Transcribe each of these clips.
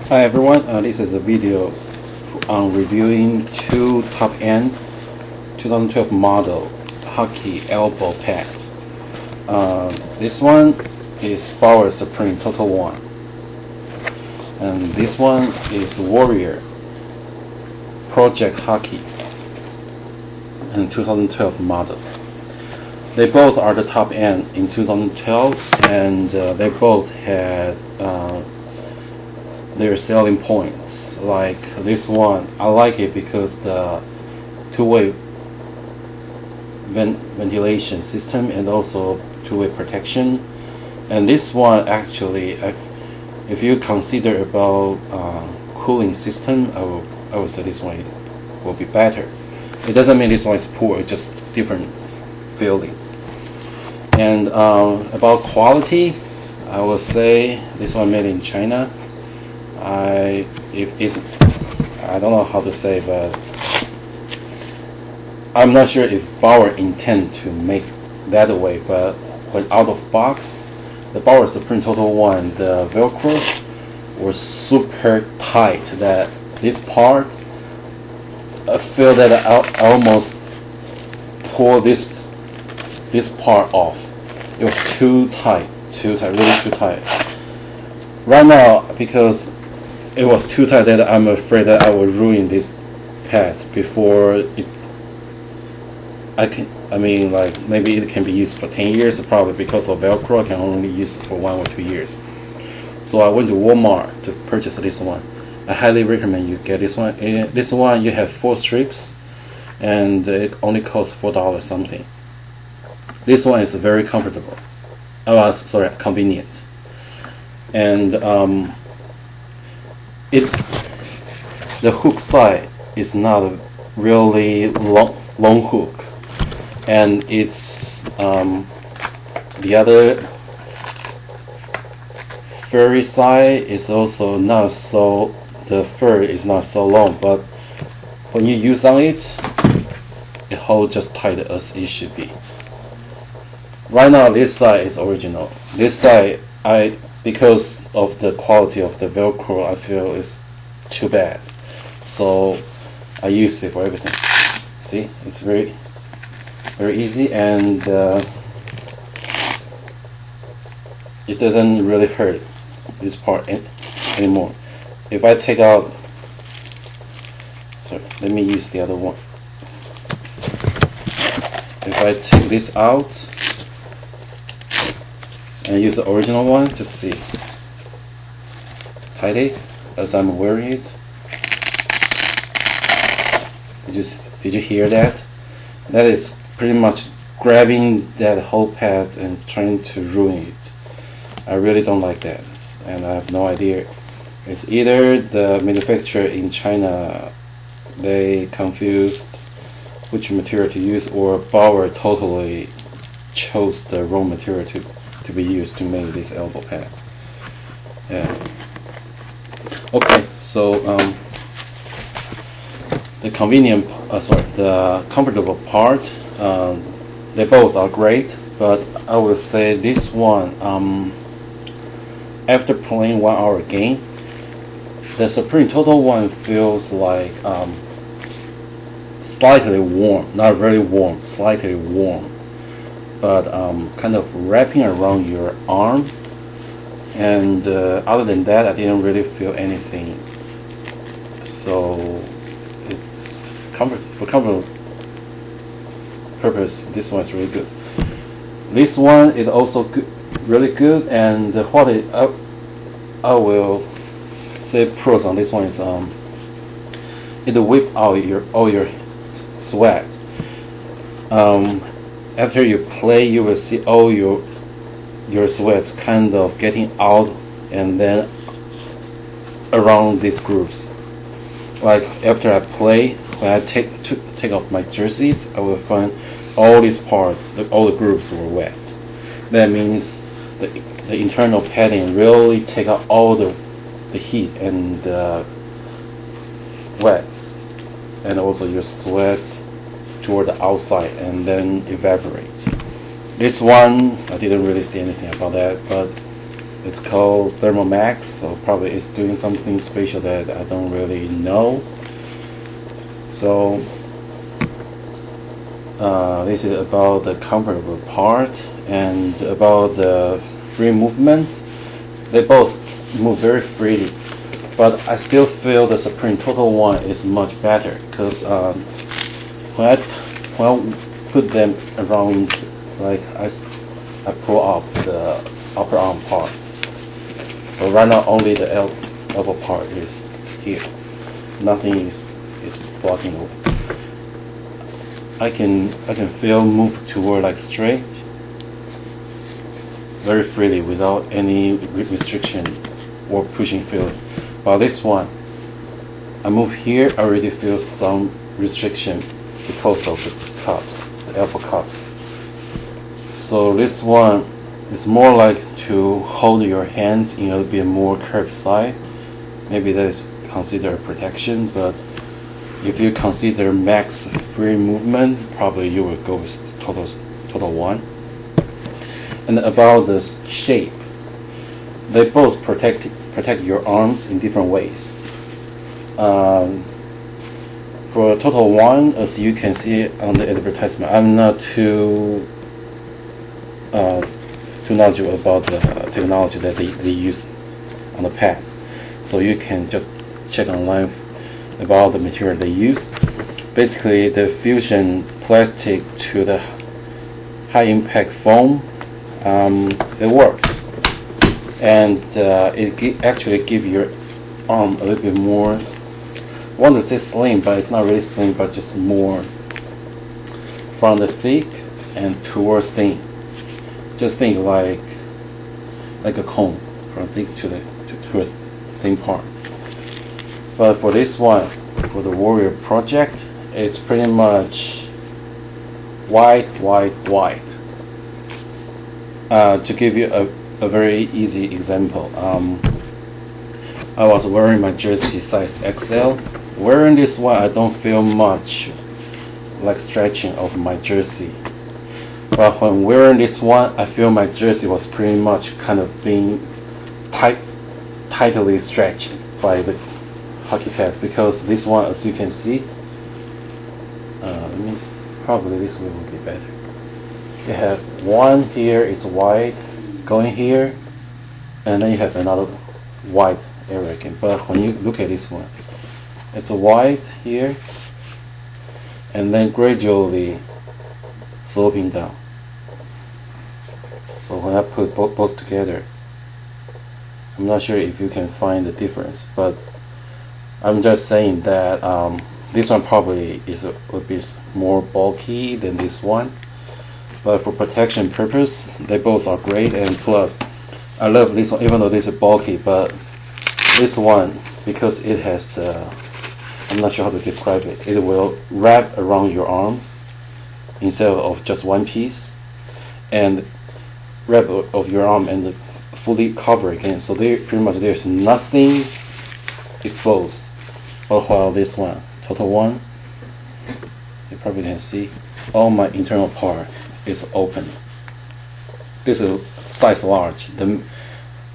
Hi everyone, this is a video on reviewing two top-end 2012 model hockey elbow pads. This one is Bauer Supreme TotalOne, and this one is Worrior Projekt hockey and 2012 model. They both are the top end in 2012, and they both had their selling points. Like this one, I like it because the two-way ventilation system and also two-way protection. And this one actually, if you consider about cooling system, I would say this one will be better. It doesn't mean this one is poor, it's just different feelings. And about quality, I would say this one made in China. I don't know how to say, but I'm not sure if Bauer intend to make that way. But when out of box, the Bauer Supreme TotalOne, the Velcro was super tight. That this part, I feel that I almost pull this part off. It was too tight, really too tight. Right now, because it was too tight, that I'm afraid that I will ruin this pads before it. Like maybe it can be used for 10 years, probably because of Velcro I can only use it for 1 or 2 years. So I went to Walmart to purchase this one. I highly recommend you get this one. This one you have 4 strips, and it only costs $4 something. This one is very comfortable. Convenient, and the hook side is not a really long hook, and it's the other furry side is also not so, the fur is not so long, but when you use on it holds just tight as it should be. Right now this side is original. This side, because of the quality of the Velcro, I feel is too bad, so I use it for everything. See, it's very easy, and it doesn't really hurt this part anymore. If I take out, sorry, let me use the other one. If I take this out and use the original one to see tighty as I'm wearing it. Did you hear that? That is pretty much grabbing that whole pad and trying to ruin it. I really don't like that, and I have no idea. It's either the manufacturer in China, they confused which material to use, or Bauer totally chose the wrong material to be used to make this elbow pad. Yeah. Okay, so the comfortable part, they both are great, but I would say this one, after playing 1 hour game, the Supreme TotalOne feels like slightly warm, not very warm, slightly warm, but kind of wrapping around your arm, and other than that I didn't really feel anything. So it's for comfort purpose, this one is really good. This one is also really good, and what I will say pros on this one is it whip out all your sweat. After you play, you will see all your sweats kind of getting out and then around these grooves. Like after I play, when I take off my jerseys, I will find all these parts, all the grooves were wet. That means the internal padding really take out all the heat and wets, and also your sweats toward the outside and then evaporate. This one I didn't really see anything about that, but It's called Thermo Max, so probably it's doing something special that I don't really know. So this is about the comparable part, and about the free movement. They both move very freely, but I still feel the Supreme TotalOne is much better, because when I put them around, like I pull up the upper arm part. So right now only the elbow part is here. Nothing is blocking over. I can feel move toward like straight very freely without any restriction or pushing feeling. But this one, I move here, I already feel some restriction because of the cups, the elbow cups. So this one is more like to hold your hands in a bit more curved side. Maybe that is considered protection, but if you consider max free movement, probably you will go with TotalOne. And about the shape, they both protect your arms in different ways. For TotalOne, as you can see on the advertisement, I'm not too knowledgeable about the technology that they use on the pads, so you can just check online about the material they use. Basically, the fusion plastic to the high impact foam, it works, and it actually gives your arm a little bit more, I want to say slim, but it's not really slim, but just more from the thick and towards thin. Just think like a cone, from thick to a thin part. But for this one, for the Warrior Projekt, it's pretty much white. To give you a very easy example, I was wearing my jersey size XL. Wearing this one, I don't feel much like stretching of my jersey. But when wearing this one, I feel my jersey was pretty much kind of being tightly stretched by the hockey pads, because this one, as you can see, probably this way will be better. You have one here, it's white, going here, and then you have another white area again. But when you look at this one, it's a white here, and then gradually sloping down. So when I put both together, I'm not sure if you can find the difference, but I'm just saying that this one probably would be more bulky than this one. But for protection purpose, they both are great, and plus, I love this one, even though this is bulky, but this one, because it has the, I'm not sure how to describe it, it will wrap around your arms instead of just one piece, and wrap of your arm and fully cover again. So pretty much there's nothing exposed. But while this one, TotalOne, you probably can see all my internal part is open. This is size large, the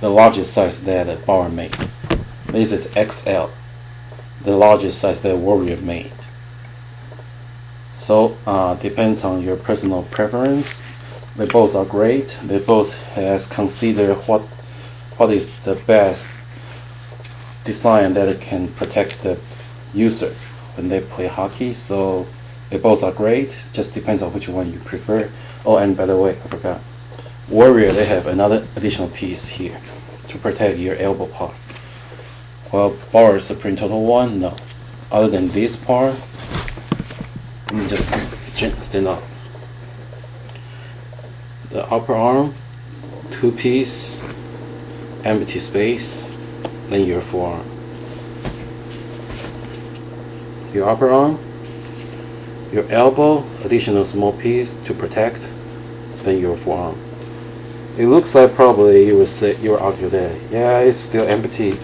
largest size that Bauer made. This is XL, the largest size that Warrior made. So depends on your personal preference. They both are great. They both has considered what is the best design that can protect the user when they play hockey. So they both are great. Just depends on which one you prefer. Oh, and by the way, I forgot. Warrior, they have another additional piece here to protect your elbow part. Well, Bauer Supreme TotalOne, no. Other than this part, let me just stand up. The upper arm, two-piece, empty space, then your forearm. Your upper arm, your elbow, additional small piece to protect, then your forearm. It looks like probably you will argue that, yeah, it's still empty.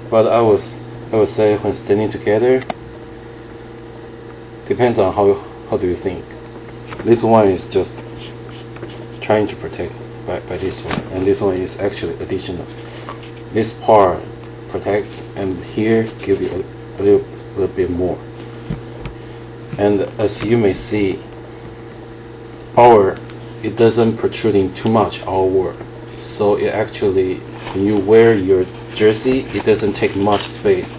But I would say when standing together, depends on how do you think. This one is just trying to protect by this one, and this one is actually additional. This part protects, and here give you a little bit more. And as you may see, it doesn't protruding too much outward, so it actually, when you wear your jersey, it doesn't take much space.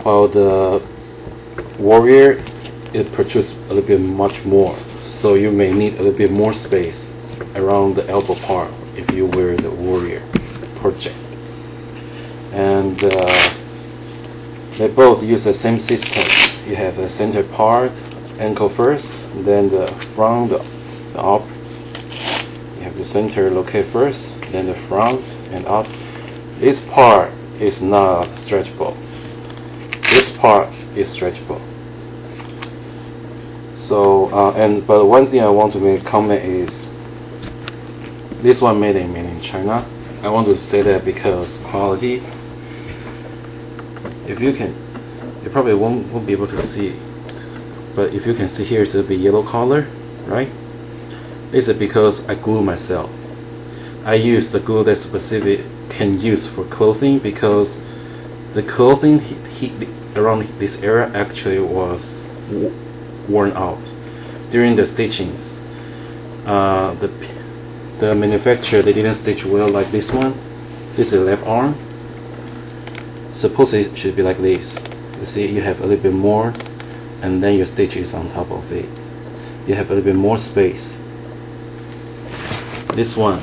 While the Warrior, it protrudes a little bit much more, so you may need a little bit more space around the elbow part if you wear the Worrior Projekt. And they both use the same system. You have the center part, ankle first, then the front, the up. You have the center locate first, then the front and up. This part is not stretchable. This part is stretchable. So, but one thing I want to make a comment is, this one made in China. I want to say that because quality. If you can, you probably won't be able to see, but if you can see here, it's a bit yellow color, right? This is because I glue myself. I use the glue that specific can use for clothing, because the clothing around this area actually was worn out during the stitchings. The manufacturer, they didn't stitch well like this one. This is left arm. Suppose it should be like this. You see, you have a little bit more, and then your stitch is on top of it. You have a little bit more space. This one,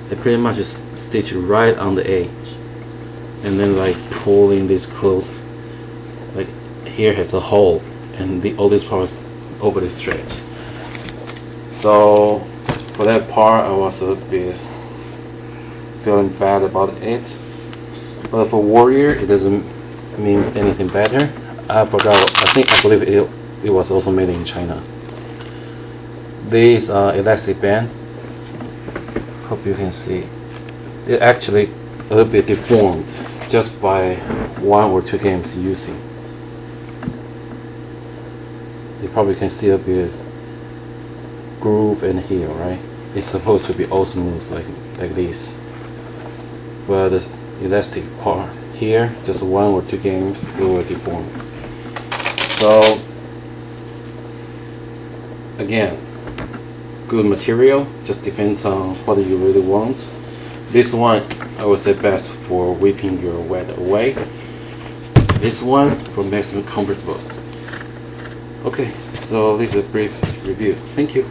they pretty much just stitch right on the edge, and then like pulling this close. Like here has a hole, and all these parts overly stretch. So for that part, I was a bit feeling bad about it. But for Warrior, it doesn't mean anything better. I believe it was also made in China. This elastic band, hope you can see, it actually a little bit deformed just by 1 or 2 games using. You probably can see a bit groove in here, right? It's supposed to be all smooth like this, but the elastic part here, just 1 or 2 games, it will deform. So again, good material, just depends on what you really want. This one I would say best for whipping your wet away. This one for maximum comfortable. Okay, so this is a brief review. Thank you.